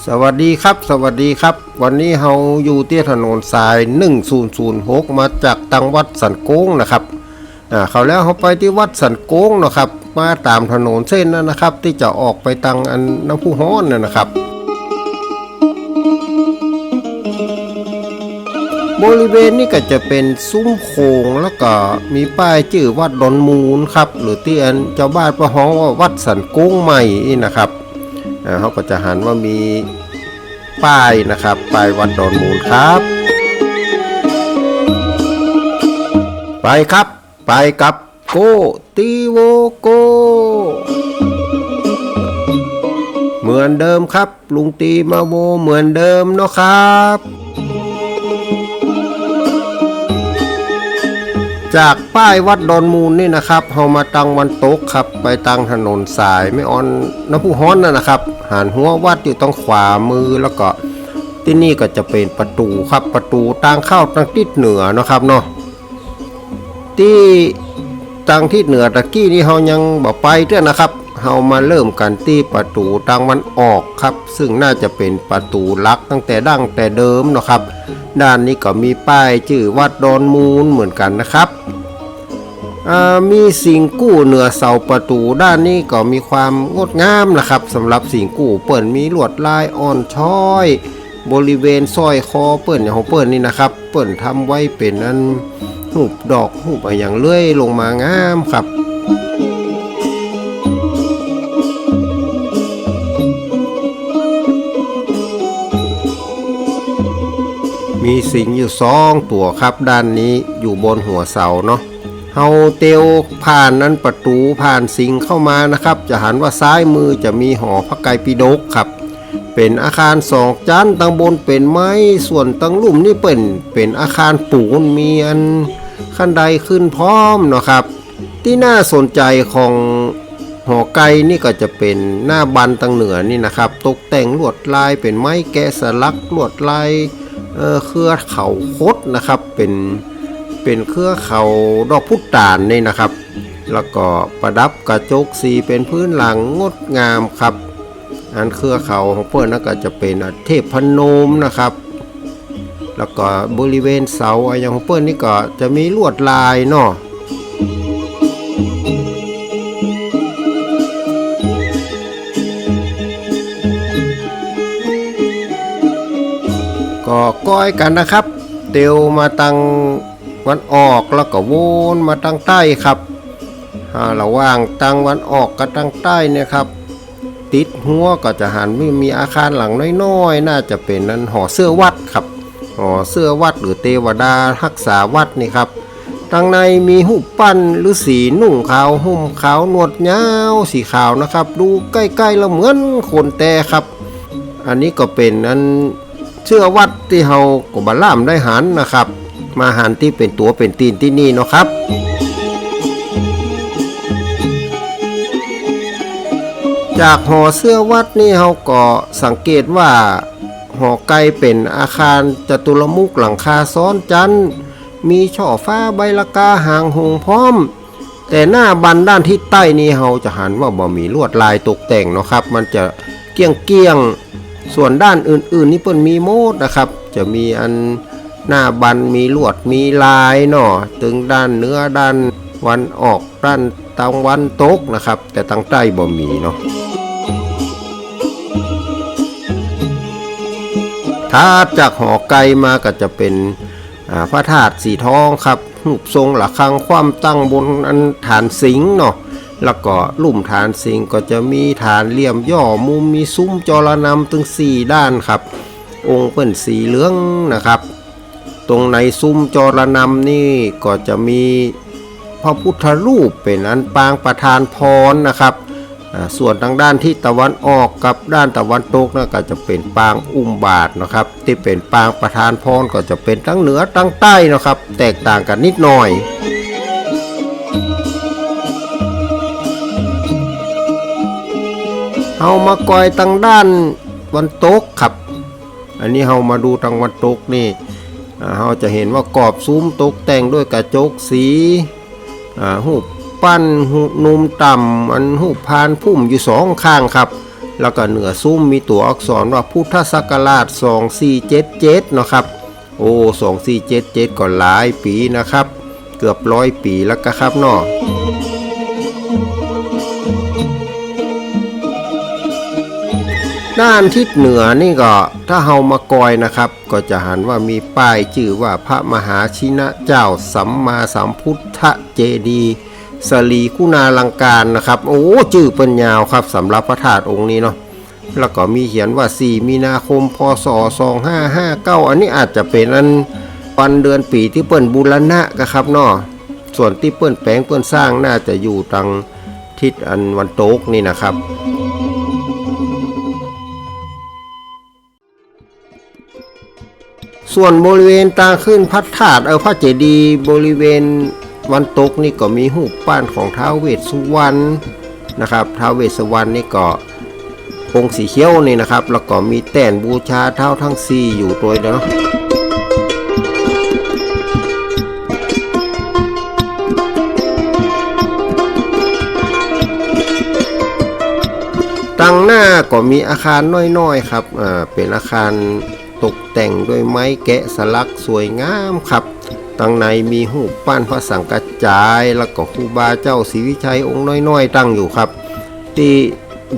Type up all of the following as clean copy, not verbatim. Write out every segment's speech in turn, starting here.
สวัสดีครับสวัสดีครับวันนี้เราอยู่ที่ถนนสาย1006มาจากตังวัดสันโก้งนะครับเขาแล้วเขาไปที่วัดสันโก้งนะครับมาตามถนนเส้นนั้นนะครับที่จะออกไปตังอันน้ำพุฮ้อนนะครับบริเวณนี้ก็จะเป็นซุ้มโค้งแล้วก็มีป้ายชื่อวัดดอนมูลครับหรือที่อันเจ้าบ้านประฮ้องว่าวัดสันโก้งใหม่นะครับเขาก็จะหันว่ามีป้ายนะครับป้ายวัดดอนมูลครับไปครับไปกับโกตีโวโกเหมือนเดิมครับลุงตีมาโวเหมือนเดิมเนาะครับจากป้ายวัดดอนมูลนี่นะครับเรามาตังวันตกครับไปตังถนนสายไม่ออนน้ำพุฮ้อนนะครับหันหัววัดอยู่ตรงขวามือแล้วก็ที่นี่ก็จะเป็นประตูครับประตูทางเข้าทางทิศเหนือนะครับเนาะที่ทางทิศเหนือตะกี้นี่เรายังบ่ไปเด้อนะครับเรามาเริ่มกันที่ประตูทางวันออกครับซึ่งน่าจะเป็นประตูลักตั้งแต่ดั้งแต่เดิมนะครับด้านนี้ก็มีป้ายชื่อวัดดอนมูลเหมือนกันนะครับมีสิ่งกู้เหนือเสาประตูด้านนี้ก็มีความงดงามนะครับสำหรับสิ่งกู้เปิ่นมีลวดลายอ่อนช้อยบริเวณสร้อยคอเปิ่นของเปิ่นนี่นะครับเปิ่นทำไว้เป็นอันหูบดอกหูบอะไรอย่างเลื่อยลงมางามครับมีสิงอยู่2ตัวครับด้านนี้อยู่บนหัวเสาเนาะเฮาเตียวผ่านนั้นประตูผ่านสิงเข้ามานะครับจะหันว่าซ้ายมือจะมีหอพระไกรปิฎกครับเป็นอาคาร2ชั้นตั้งบนเป็นไม้ส่วนตั้งลุ่มนี่เป็นอาคารปูนมีอันขั้นใดขึ้นพร้อมเนาะครับที่น่าสนใจของหอไกรนี่ก็จะเป็นหน้าบันตังเหนือนี่นะครับตกแต่งลวดลายเป็นไม้แกะสลักลวดลายเครือเขาคดนะครับเป็นเครือเขาดอกพุตานนี่นะครับแล้วก็ประดับกระจกสีเป็นพื้นหลังงดงามครับอันเครือเขาของเพื่อนนั่นก็จะเป็นเทพพนมนะครับแล้วก็บริเวณเสาอย่างของเพื่อนนี่ก็จะมีลวดลายเนาะก็ก้อยกันนะครับเตียวมาตังวันออกแล้วก็วนมาตังใต้ครับระหว่างตังวันออกกับตังใต้เนี่ยครับติดหัวก็จะหันมีอาคารหลังน้อยๆน่าจะเป็นนั้นหอเสื้อวัดครับหอเสื้อวัดหรือเทวดารักษาวัดนี่ครับทางในมีหูปปั้นฤาษีนุ่งขาวห่มขาวหนวดยาวสีขาวนะครับดูใกล้ๆแล้วเหมือนคนแต่ครับอันนี้ก็เป็นนั้นเชื่อวัดที่เฮาก็บาล่ามได้หันนะครับมาหันที่เป็นตัวเป็นตีนที่นี่เนาะครับจากหอเสื้อวัดนี่เฮาก็สังเกตว่าหอไกรเป็นอาคารจตุรมุขหลังคาซ้อนจันทร์มีช่อฟ้าใบละกาหางหงพร้อมแต่หน้าบันด้านทิศใต้นี่เฮาจะหันว่าบ่มีลวดลายตกแต่งเนาะครับมันจะเกี้ยงส่วนด้านอื่นๆนี่เปิ้นมีโมดนะครับจะมีอันหน้าบันมีลวดมีลายเนาะถึงด้านเหนือด้านวันออกด้านตะวันตกนะครับแต่ทางใต้บ่มีเนาะถ้าจากหอไกรมาก็จะเป็นพระธาตุสีทองครับรูปทรงระฆังคว่ำตั้งบนอันฐานสิงห์เนาะแล้วก็ลุ่มฐานสิงห์ก็จะมีฐานเหลี่ยมย่อมุมมีซุ้มจรนำถึง4ด้านครับองค์เปิ้นสีเหลืองนะครับตรงในซุ้มจรนำนี่ก็จะมีพระพุทธรูปเป็นอันปางประธานพรนะครับส่วนทางด้านที่ตะวันออกกับด้านตะวันตกนะก็จะเป็นปางอุ้มบาทนะครับที่เป็นปางประธานพรก็จะเป็นทั้งเหนือทั้งใต้นะครับแตกต่างกันนิดหน่อยเอามาก่อยทางด้านวันตกครับอันนี้เรามาดูทางวันตกนี่เราจะเห็นว่ากรอบซุ้มตกแต่งด้วยกระจกสีหูปปั้นหูนุ่มต่ำอันหูพานพุ่มอยู่2ข้างครับ แล้วก็เหนือซุ้มมีตัวอักษรว่าพุทธศักราช2477เนาะครับโอ้2477ก็หลายปีนะครับเกือบ100 ปีแล้วก็ครับเนาะด้านทิศเหนือนี่ก็ถ้าเฮามากอยนะครับก็จะหันว่ามีป้ายชื่อว่าพระมหาชินะเจ้าสัมมาสัมพุทธเจดีย์สลีคุณาลังการนะครับโอ้ชื่อเป็นยาวครับสำหรับพระธาตุองค์นี้เนาะแล้วก็มีเขียนว่า4มีนาคมพศ2559อันนี้อาจจะเป็นอันวันเดือนปีที่เปิ้นบูรณะครับเนาะส่วนที่เปิ้นแปลงเปิ้นสร้างน่าจะอยู่ทางทิศอันวันตกนี่นะครับส่วนบริเวณตางขึ้นพระธาตุพระเจดีย์บริเวณวันตกนี่ก็มีรูปปั้นของท้าวเวสสุวรรณนะครับท้าวเวสสุวรรณนี่ก็องค์สีเขียวนี่นะครับแล้วก็มีแต้นบูชาเท้าทั้ง4อยู่ตัวเนาะตั้งหน้าก็มีอาคารน้อยๆครับเป็นอาคารตกแต่งด้วยไม้แกะสลักสวยงามครับตั้งในมีรูปปั้นพระสังฆจายแล้วก็ครูบาเจ้าศรีวิชัยองค์น้อยๆตั้งอยู่ครับที่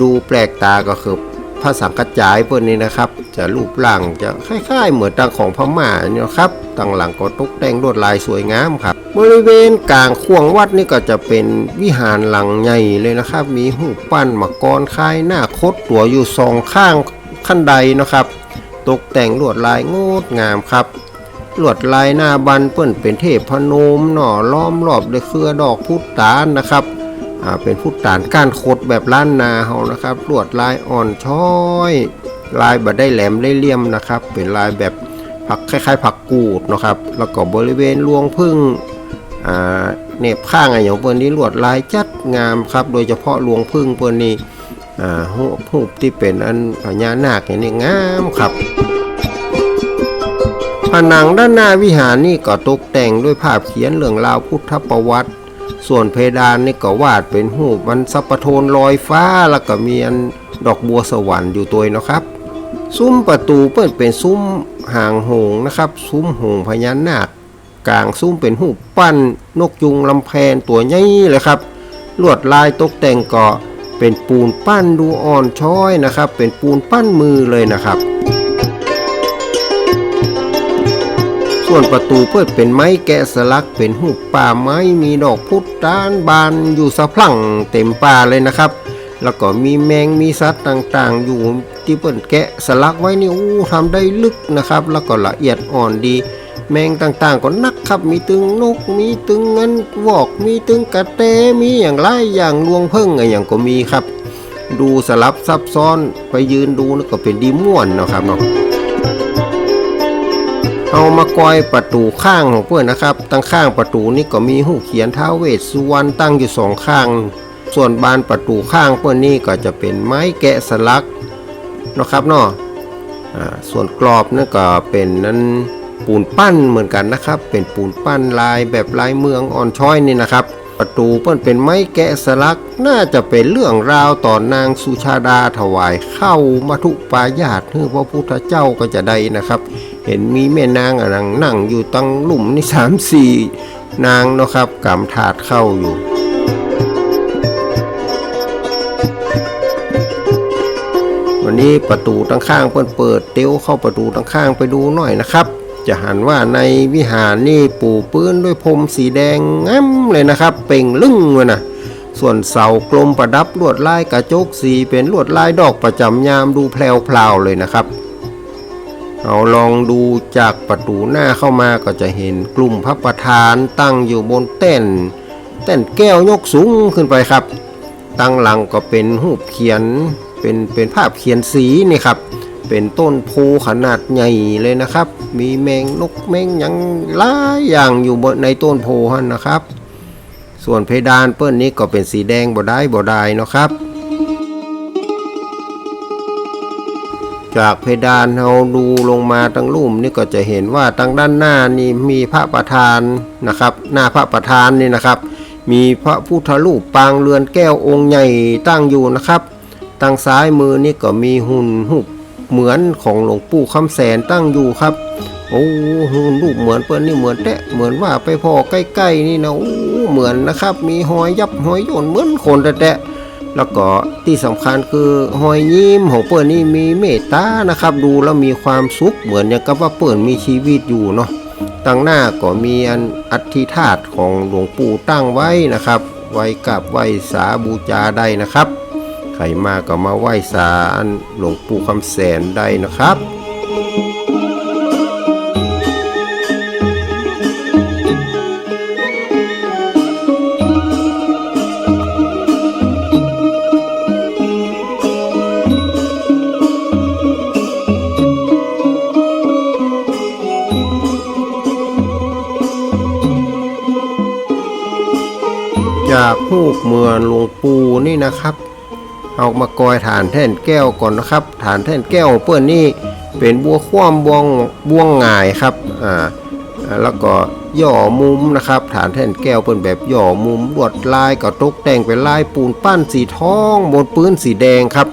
ดูแปลกตาก็คือพระสังฆจายเพิ่นนี่นะครับจะรูปร่างจะคล้ายๆเหมือนตั้งของพม่าเนี่ยครับตั้งหลังก็ตกแต่งลวดลายสวยงามครับบริเวณกลางขวงวัดนี่ก็จะเป็นวิหารหลังใหญ่เลยนะครับมีรูปปั้นมังกรคล้ายหน้าคดตัวอยู่2ข้างขั้นใดนะครับตกแต่งลวดลายงดงามครับลวดลายหน้าบันเปิ้นเป็นเทพพนมหน่อล้อมรอบด้วยเครือดอกพุตานนะครับเป็นพุตานก้านคดแบบล้านนาเฮานะครับลวดลายอ่อนช้อยลายบ่ได้แหลมได้เลี่ยมนะครับเป็นลายแบบผักคล้ายๆผักกูดนะครับแล้วก็บริเวณรวงพึ่งเน็บข้างอย่างเปิ้นนี้ลวดลายจัดงามครับโดยเฉพาะรวงพึ่งเปิ้นนี่รูปที่เป็นอันพญานาคอย่างนี้งามครับผนังด้านหน้าวิหารนี่ก็ตกแต่งด้วยภาพเขียนเรื่องราวพุทธประวัติส่วนเพดานนี่ก็วาดเป็นรูปมันสัปโทนลอยฟ้าแล้วก็มีอันดอกบัวสวรรค์อยู่ตัวนะครับซุ้มประตูเปิ้นเป็นซุ้มหางหงนะครับซุ้มหงพญานาคกลางซุ้มเป็นรูปปั้นนกยุงลำแพนตัวใหญ่เลยครับลวดลายตกแต่งก็เป็นปูนปั้นดูอ่อนช้อยนะครับเป็นปูนปั้นมือเลยนะครับส่วนประตูเปิดเป็นไม้แกะสลักเป็นรูปป่าไม้มีดอกพุตานบานอยู่สะพรั่งเต็มป่าเลยนะครับแล้วก็มีแมงมีสัตว์ต่างๆอยู่ที่เปิดแกะสลักไว้นี่ทำได้ลึกนะครับแล้วก็ละเอียดอ่อนดีแมงต่างๆก็นักครับมีตึงนกมีตึงเงินวอกมีตึงกระแตมีอย่างไรอย่างลวงเพิ่งอย่างก็มีครับดูสลับซับซ้อนไปยืนดูก็เป็นดีม่วนนะครับเนาะเอามากอยประตูข้างของเพื่อนนะครับตั้งข้างประตูนี่ก็มีรูปเขียนท้าวเวสสุวรรณตั้งอยู่2ข้างส่วนบานประตูข้างเพื่อนนี่ก็จะเป็นไม้แกะสลักนะครับเนาะส่วนกรอบนั่นก็เป็นนั้นปูนปั้นเหมือนกันนะครับเป็นปูนปั้นลายแบบลายเมืองอ่อนช้อยนี่นะครับประตูเปิ้นเป็นไม้แกะสลักน่าจะเป็นเรื่องราวต่อนางสุชาดาถวายเข้ามัทุปายาตให้พระพุทธเจ้าก็จะได้นะครับเห็นมีแม่นางนั่งอยู่ตั้งหลุมนี่3-4นางนะครับกำถาดเข้าอยู่วันนี้ประตูตั้งข้างเปิดเตี้ยวเข้าประตูตั้งข้างไปดูหน่อยนะครับจะหันว่าในวิหารนี่ปูพื้นด้วยพรมสีแดงงามเลยนะครับเป่งลึ่งเลยนะส่วนเสากลมประดับลวดลายกระจกสีเป็นลวดลายดอกประจำยามดูแพลวๆเลยนะครับเอาลองดูจากประตูหน้าเข้ามาก็จะเห็นกลุ่มพระประธานตั้งอยู่บนเต้นแก้วยกสูงขึ้นไปครับตั้งหลังก็เป็นรูปเขียนเป็นภาพเขียนสีนี่ครับเป็นต้นโพขนาดใหญ่เลยนะครับมีแมงนกแมงยังหลายอย่างอยู่บนในต้นโพหั่นนะครับส่วนเพดานเปิ้นนี้ก็เป็นสีแดงบ่ได้เนาะครับจากเพดานเราดูลงมาตั้งลุ่มนี่ก็จะเห็นว่าตั้งด้านหน้านี่มีพระประธานนะครับหน้าพระประธานนี่นะครับมีพระพุทธรูปปางเรือนแก้วองค์ใหญ่ตั้งอยู่นะครับ ตั้งซ้ายมือนี่ก็มีหุ่นรูปเหมือนของหลวงปู่คำแสนตั้งอยู่ครับโอ้หุ่นรูปเหมือนเปิ้นนี่เหมือนแตะเหมือนว่าไปพอใกล้ๆนี่นะโอ้เหมือนนะครับมีหอยยับหอยโยนเหมือนคนแตะแล้วก็ที่สำคัญคือหอยยิ้มของเปิ้นนี่มีเมตตานะครับดูแล้วมีความสุขเหมือนอย่างกับว่าเปิ้นมีชีวิตอยู่เนาะตั้งหน้าก็มีอันอธิธาตุของหลวงปู่ตั้งไว้นะครับไว้กับไหว้สาบูชาได้นะครับใครมาก็มาไหว้สาอันหลวงปู่คำแสนได้นะครับจากรูปเหมือนหลวงปู่นี่นะครับเอามากอยฐานแท่นแก้วก่อนนะครับฐานแท่นแก้วเปิ้นนี่เป็นบัวคว่ำบวงหงายครับแล้วก็ย่อมุมนะครับฐานแท่นแก้วเปิ้นแบบย่อมุมลวดลายก็ตกแต่งเป็นลายปูนปั้นสีทองบนพื้นสีแดงครับ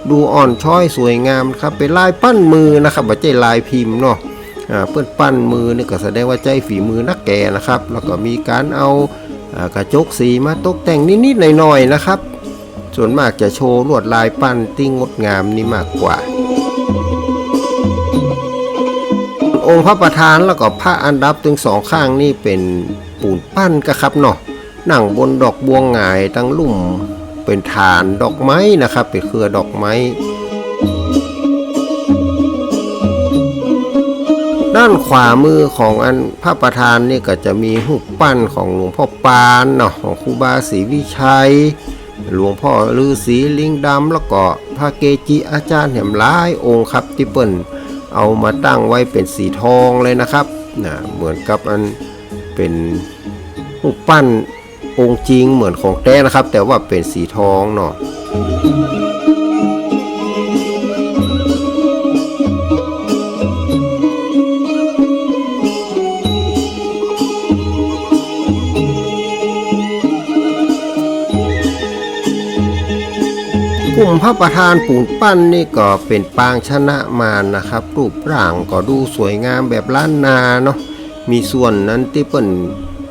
ดูอ่อนช้อยสวยงามครับเป็นลายปั้นมือนะครับไม่ใช่ลายพิมพ์เนาะเปิ้นปั้นมือนี่ก็แสดงว่าใจฝีมือนักแก่นะครับแล้วก็มีการเอากระจกสีมาตกแต่งนิดๆหน่อยๆนะครับส่วนมากจะโชว์ลวดลายปั้นที่งดงามนี่มากกว่าองค์พระประธานแล้วก็พระอันดับถึงสองข้างนี่เป็นปูนปั้นก็ครับเนาะนั่งบนดอกบัวหงายตั้งลุ่มเป็นฐานดอกไม้นะครับเป็นเครือดอกไม้ด้านขวามือของอันพระประธานนี่ก็จะมีรูปปั้นของหลวงพ่อปานเนาะของครูบาศรีวิชัยหลวงพ่อฤาษีลิงดำแล้วก็พระเกจิอาจารย์แห่มหลายองค์ครับที่เปิ้นเอามาตั้งไว้เป็นสีทองเลยนะครับเหมือนกับอันเป็นรูปปั้นองค์จริงเหมือนของแท้นะครับแต่ว่าเป็นสีทองเนาะกลุ่มพระประธานปูนปั้นนี่ก็เป็นปางชนะมารนะครับรูปร่างก็ดูสวยงามแบบล้านนาเนาะมีส่วนนั้นที่เปิ้น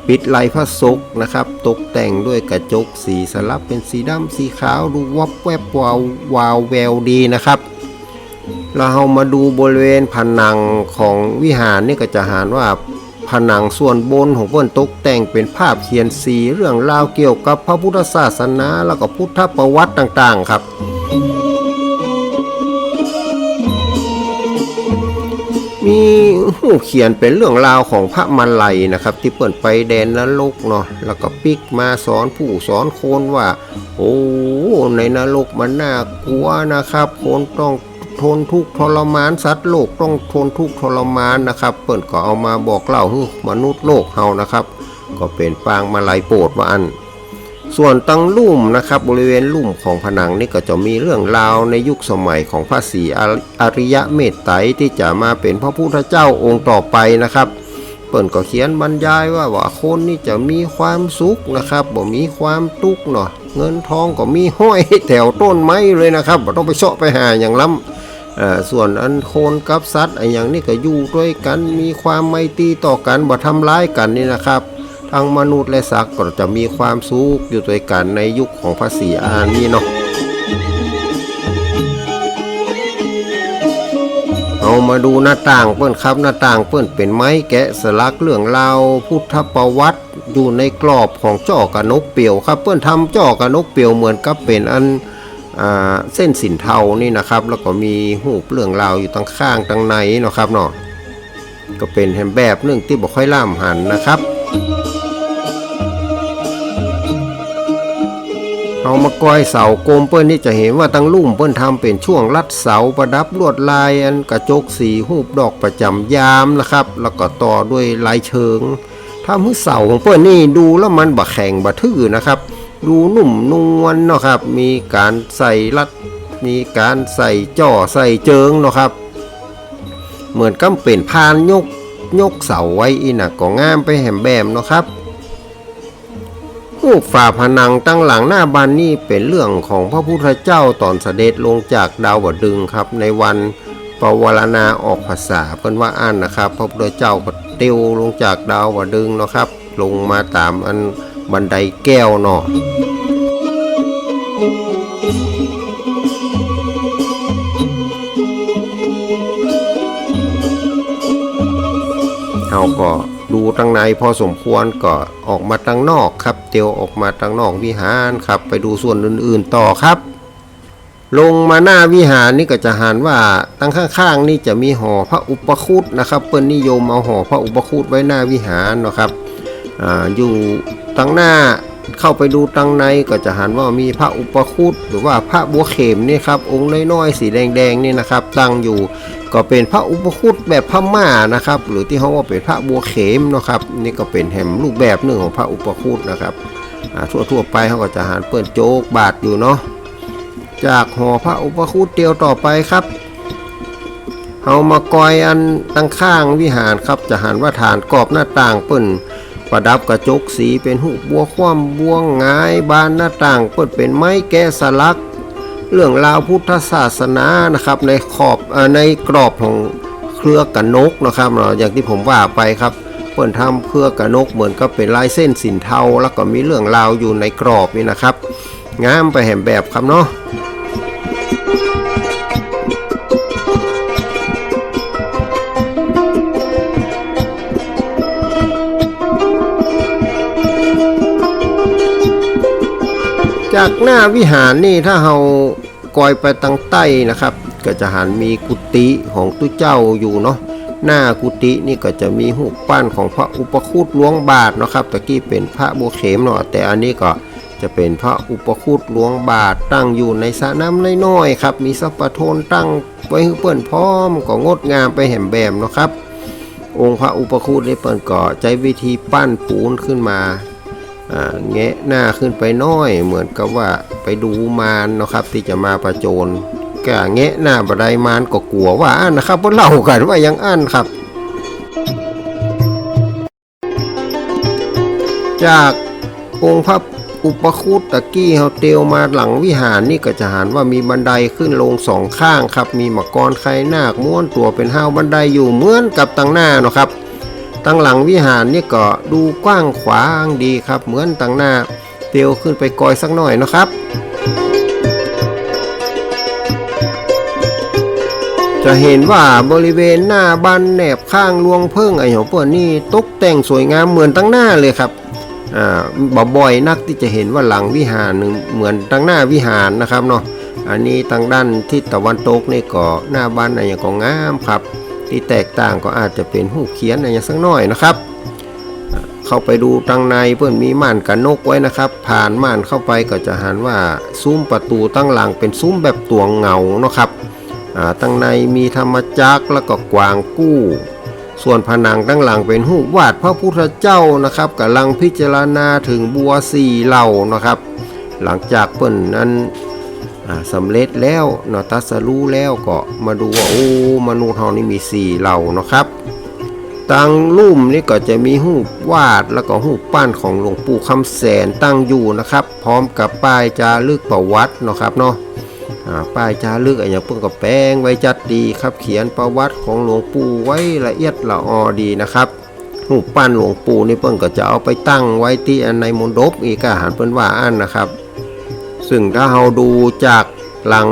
ปิดลายพระศกนะครับตกแต่งด้วยกระจกสีสลับเป็นสีดำสีขาวดูวับแวบวาวแววดีนะครับเรามาดูบริเวณผนังของวิหารนี่ก็จะเห็นว่าผนังส่วนบนของเปิ้นตกแต่งเป็นภาพเขียนสีเรื่องราวเกี่ยวกับพระพุทธศาสนาแล้วก็พุทธประวัติต่างๆครับมีหูเขียนเป็นเรื่องราวของพระมาลัยนะครับที่เปิ้นไปแดนนรกเนาะแล้วก็ปิกมาสอนผู้สอนคนว่าโอ้ในนรกมันน่ากลัวนะครับคนต้องทนทุกข์ทรมานสัตว์โลกต้องทนทุกข์ทรมานนะครับเปิ้นก็เอามาบอกเล่าให้มนุษย์โลกเฮานะครับก็เป็นปางมาลัยโปรดว่าอันส่วนตั้งลุ่มนะครับบริเวณลุ่มของผนังนี่ก็จะมีเรื่องราวในยุคสมัยของพระศรีอริยเมตไตรที่จะมาเป็นพระพุทธเจ้าองค์ต่อไปนะครับเปิ้นก็เขียนบรรยายว่าคนนี่จะมีความสุขนะครับบ่มีความทุกข์เนาะเงินทองก็มีห้อยแถวต้นไม้เลยนะครับบ่ต้องไปเสาะไปหาอย่างล้ำส่วนอันโคนกับสัตว์อย่างนี้ก็อยู่ด้วยกันมีความไมตรีต่อกันบ่ทำร้ายกันนี่นะครับทั้งมนุษย์และสัตว์ก็จะมีความสุขอยู่ด้วยกันในยุคของพระศรีอานนี้เนาะเอามาดูหน้าต่างเปิ้นครับหน้าต่างเปิ้นเป็นไม้แกะสลักเรื่องราวพุทธประวัติอยู่ในกรอบของจ้อกระนกเปี่ยวครับเปิ้นทำจ้อกระนกเปี่ยวเหมือนกับเป็นอันเส้นสินเทานี่นะครับแล้วก็มีหูปเรื่องราวอยู่ตั้งข้างตั้งในเนาะครับเนาะก็เป็นแฮมแบบนึงที่บ่ค่อยล่ามหันนะครับเอามากอยเสากลมเปิ้นนี่จะเห็นว่าตั้งลุ่มเปิ้นทำเป็นช่วงลัดเสาประดับลวดลายอันกระจกสีหูปดอกประจำยามนะครับแล้วก็ต่อด้วยลายเชิงทำให้เสาของเปิ้นนี่ดูแล้วมันบ่แข็งบ่ทื่อนะครับดูนุ่มนวลเนาะครับมีการใส่ลัดมีการใส่จ่อใส่เจิงเนาะครับเหมือนกับเป็นพานยกเสาไว้อีน่ะก็งามไปแหมแบมเนาะครับหู รูปฝาผนังตั้งหลังหน้าบ้านนี่เป็นเรื่องของพระพุทธเจ้าตอนเสด็จลงจากดาวดึงส์ครับในวันปวารณาออกพรรษาเพิ่นว่าอันนะครับพระพุทธเจ้าก็เตียวลงจากดาวดึงส์เนาะครับลงมาตามอันบันไดแก้วเนาะเราก็ดูตั้งในพอสมควรก็ออกมาตั้งนอกครับเตียวออกมาตั้งนอกวิหารครับไปดูส่วนอื่นๆต่อครับลงมาหน้าวิหารนี่ก็จะหันว่าตั้งข้างๆนี่จะมีหอพระอุปคุตนะครับเปิ้นนิยมเอาหอพระอุปคุตไว้หน้าวิหารนะครับอยู่ตั้งหน้าเข้าไปดูตั้งในก็จะหันว่ามีพระอุปคุตหรือว่าพระบัวเข็มนี่ครับองค์น้อยๆสีแดงๆนี่นะครับตั้งอยู่ก็เป็นพระอุปคุตแบบพม่านะครับหรือที่เขาว่าเป็นพระบัวเข็มนะครับนี่ก็เป็นแห่มรูปแบบหนึ่งของพระอุปคุตนะครับทั่วไปเขาก็จะหันเปิ้นโจกบาทอยู่เนาะจากหอพระอุปคุตเดียวต่อไปครับเอามากอยอันตั้งข้างวิหารครับจะหันว่าฐานกรอบหน้าต่างเปิ้นประดับกระจกสีเป็นหูบัวคว่ำบัวงายบานหน้าต่างเปิ้นเป็นไม้แกะสลักเรื่องราวพุทธศาสนานะครับในขอบในกรอบของเครือกระนกนะครับอย่างที่ผมว่าไปครับเปิ้นทำเครือกระนกเหมือนกับเป็นลายเส้นสินเทาแล้วก็มีเรื่องราวอยู่ในกรอบนี่นะครับงามไปแห่มแบบครับเนาะจากหน้าวิหารนี่ถ้าเรากอยไปทางใต้นะครับก็จะหันมีกุฏิของตู้เจ้าอยู่เนาะหน้ากุฏินี่ก็จะมีรูปปั้นของพระอุปคุตหลวงบาทนะครับตะกี้เป็นพระบัวเข็มเนาะแต่อันนี้ก็จะเป็นพระอุปคุตหลวงบาทตั้งอยู่ในสระน้ำน้อยๆครับมีสัพพโทนตั้งไว้ให้เปิ้นพร้อมก็งดงามไปแห่มแบมเนาะครับองค์พระอุปคุตนี่เปิ้นก็ใช้วิธีปั้นปูนขึ้นมาแงะหน้าขึ้นไปน้อยเหมือนกับว่าไปดูมารนะครับที่จะมาประโจนแกแงะหน้าบันไดมารก็กลัวว่าอันนะครับเพราะเล่ากันว่ายังอันครับจากองค์พระอุปคุตตะกี้เฮาเตียวมาหลังวิหารนี่ก็จะหันว่ามีบันไดขึ้นลงสองข้างครับมีมังกรไข่นาคม้วนตัวเป็นห้าวบันไดอยู่เหมือนกับตั้งหน้าเนาะครับตั้งหลังวิหารนี่ก็ดูกว้างขวางดีครับเหมือนตั้งหน้าเตียวขึ้นไปกอยสักหน่อยนะครับจะเห็นว่าบริเวณหน้าบ้านแหนบข้างลวงเพิ่งไอ้หัวเปิ้นนี่ตกแต่งสวยงามเหมือนตั้งหน้าเลยครับบ่อยนักที่จะเห็นว่าหลังวิหารหนึ่งเหมือนตั้งหน้าวิหารนะครับเนาะอันนี้ตั้งด้านทิศตะวันตกนี่ก็หน้าบ้านอะไรอย่างก็งามครับที่แตกต่างก็อาจจะเป็นหูเขียนอะไรอย่างสักหน่อยนะครับเข้าไปดูตังในเพื่อนมีม่านกันนกไว้นะครับผ่านม่านเข้าไปก็จะหันว่าซุ้มประตูตั้งหลังเป็นซุ้มแบบตัวเงาเนาะครับตั้งในมีธรรมจักรแล้วก็กวางกู้ส่วนผนังตั้งหลังเป็นรูปวาดพระพุทธเจ้านะครับกำลังพิจารณาถึงบัวสี่เหล่านะครับหลังจากเปิ้นนั้นสำเร็จแล้วเนาะตัสรู้แล้วก็มาดูว่าโอ้มนุษย์เฮานี่มี4เหล่าเนาะครับตั้งลุ่มนี่ก็จะมีรูปวาดแล้วก็รูปปั้นของหลวงปู่คำแสนตั้งอยู่นะครับพร้อมกับป้ายจารึกประวัติเนาะครับเนาะป้ายจารึกอย่างเพิ่งก็แปลงไว้จัดดีครับเขียนประวัติของหลวงปู่ไว้ละเอียดละออดีนะครับรูปปั้นหลวงปู่นี่เพิ่งก็จะเอาไปตั้งไว้ที่ในมณฑปอีกอาหารเพิ่นว่าอันนะครับซึ่งถ้าเราดูจากหลัง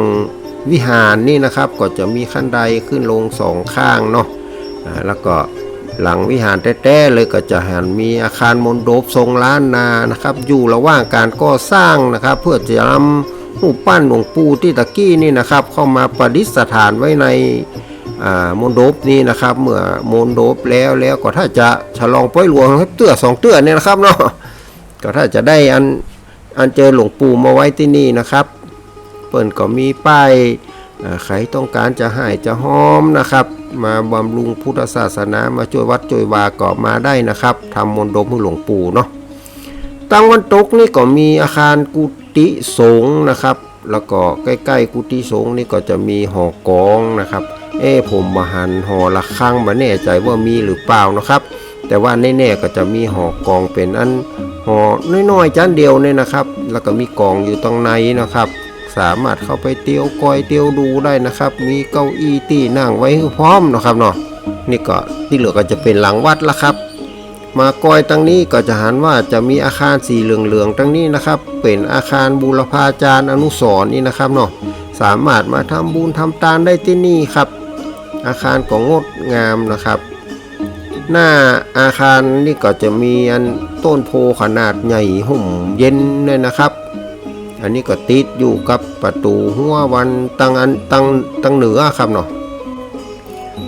วิหารนี่นะครับก็จะมีขั้นไดขึ้นลงสองข้างเนาะแล้วก็หลังวิหารแท้ๆเลยก็จะหันมีอาคารมณฑปทรงล้านนานะครับอยู่ระหว่างการก่อสร้างนะครับเพื่อจะนำรูปปั้นหลวงปู่ที่ตะกี้นี่นะครับเข้ามาประดิษฐานไว้ในมณฑปนี่นะครับเมื่อมณฑปแล้วก็ถ้าจะฉลองป้อยหลวงเตื้อ2เตื้อเนี่ยนะครับเนาะก็ถ้าจะได้อันเจอหลวงปู่มาไว้ที่นี่นะครับเปิ้นก็มีป้ายใครต้องการจะให้จะห้อมนะครับมาบำรุงพุทธศาสนามาช่วยวัดช่วยวาก็มาได้นะครับทำมณฑปให้หลวงปู่เนาะตั้งวันตกนี่ก็มีอาคารกุฏิสงฆ์นะครับแล้วก็ใกล้ๆกุฏิสงฆ์นี่ก็จะมีหอกองนะครับผมมาหันหอละฆังมาแน่ใจว่ามีหรือเปล่านะครับ แต่ว่าแน่ๆก็จะมีหอกองเป็นอันหอน้อยๆจานเดียวเนี่ยนะครับแล้วก็มีกองอยู่ตรงในนะครับสามารถเข้าไปเตียวกอยเตียวดูได้นะครับมีเก้าอี้ที่นั่งไว้พร้อมนะครับเนาะนี่ก็ที่เหลือก็จะเป็นหลังวัดละครับมากอยตั้งนี้ก็จะหันว่าจะมีอาคารสีเหลืองๆตั้งนี้นะครับเป็นอาคารบูรพาจารย์อนุสรณ์นี่นะครับเนาะสามารถมาทำบุญทำทานได้ที่นี่ครับอาคารก็งดงามนะครับหน้าอาคารนี่ก็จะมีอันต้นโพขนาดใหญ่ห่มเย็นเลยนะครับอันนี้ก็ติดอยู่กับประตูหัววันตั้งเหนือครับเนาะ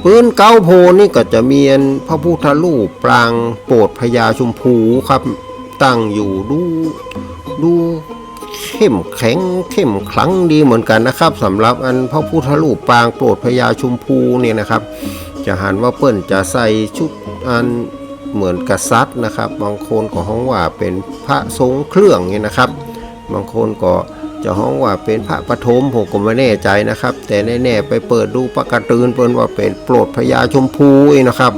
พื้นเก้าโพนี่ก็จะมีอันพระพุทธรูปปรางโปรดพญาชมพูครับตั้งอยู่ดูเข้มแข็งเข้มขลังดีเหมือนกันนะครับสำหรับอันพระพุทธรูปปรางโปรดพญาชมพูเนี่ยนะครับจะหันว่าเปิ้นจะใส่ชุดอันเหมือนกษัตริย์นะครับบางคนก็ฮ้องว่าเป็นพระทรงเครื่องเนี่ยนะครับบางคนก็จะฮ้องว่าเป็นพระปฐมผมก็ไม่แน่ใจนะครับแต่แน่ๆไปเปิดดูประกาศตื่นเปิ้นว่าเป็นโปรดพญาชมพูนะครับ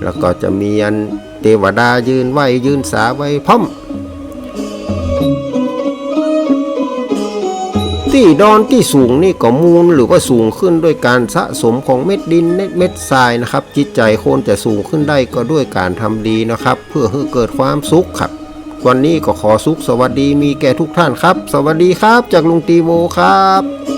แล้วก็จะมีอันเทวดายืนไหวยืนสาไว้พร้อมที่ดอนที่สูงนี่ก็มูลหรือว่าสูงขึ้นด้วยการสะสมของเม็ดดินเม็ดทรายนะครับจิตใจคนจะสูงขึ้นได้ก็ด้วยการทำดีนะครับเพื่อให้เกิดความสุขครับวันนี้ก็ขอสุขสวัสดีมีแก่ทุกท่านครับสวัสดีครับจากลุงตีโวครับ